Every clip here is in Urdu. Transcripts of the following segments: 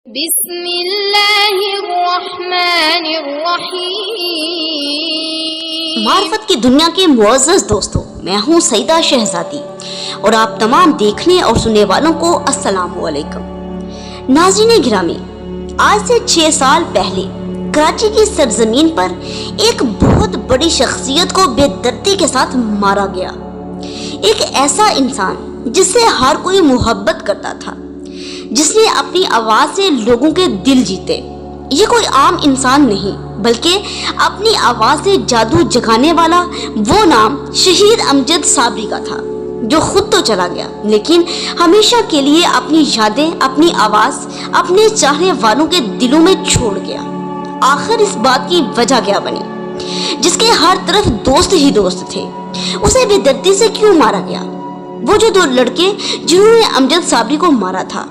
بسم اللہ الرحمن الرحیم۔ معرفت کی دنیا کے معزز دوستو، میں ہوں سیدہ شہزادی اور آپ تمام دیکھنے اور سننے والوں کو السلام علیکم۔ ناظرین گرامی، آج سے 6 سال پہلے کراچی کی سرزمین پر ایک بہت بڑی شخصیت کو بے دردی کے ساتھ مارا گیا۔ ایک ایسا انسان جس سے ہر کوئی محبت کرتا تھا، جس نے اپنی آواز سے لوگوں کے دل جیتے۔ یہ کوئی عام انسان نہیں بلکہ اپنی آواز سے جادو جگانے والا وہ نام شہید امجد صابری کا تھا، جو خود تو چلا گیا لیکن ہمیشہ کے لیے اپنی یادیں، اپنی آواز اپنے چاہنے والوں کے دلوں میں چھوڑ گیا۔ آخر اس بات کی وجہ کیا بنی؟ جس کے ہر طرف دوست ہی دوست تھے، اسے بے دردی سے کیوں مارا گیا؟ وہ جو 2 لڑکے جنہوں نے امجد صابری کو مارا تھا،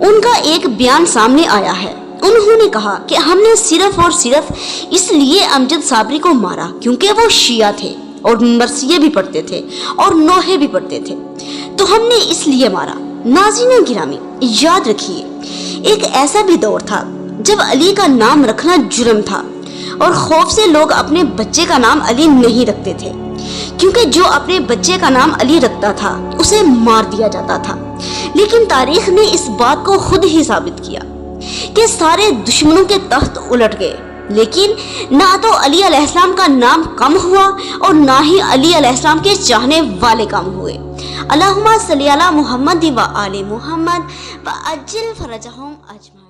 ان کا ایک بیان سامنے آیا ہے۔ انہوں نے کہا کہ ہم نے صرف اور صرف اس لیے امجد صابری کو مارا کیونکہ وہ شیعہ تھے اور مرثیے بھی پڑھتے تھے اور نوحے بھی پڑھتے تھے، تو ہم نے اس لیے مارا۔ ناظرین گرامی، یاد رکھیے، ایک ایسا بھی دور تھا جب علی کا نام رکھنا جرم تھا اور خوف سے لوگ اپنے بچے کا نام علی نہیں رکھتے تھے، کیونکہ جو اپنے بچے کا نام علی رکھتا تھا اسے مار دیا جاتا تھا۔ لیکن تاریخ نے اس بات کو خود ہی ثابت کیا کہ سارے دشمنوں کے تخت الٹ گئے، لیکن نہ تو علی علیہ السلام کا نام کم ہوا اور نہ ہی علی علیہ السلام کے چاہنے والے کم ہوئے۔ اللہم صلی علی محمد و آل محمد وعجل فرجہم اجمعین۔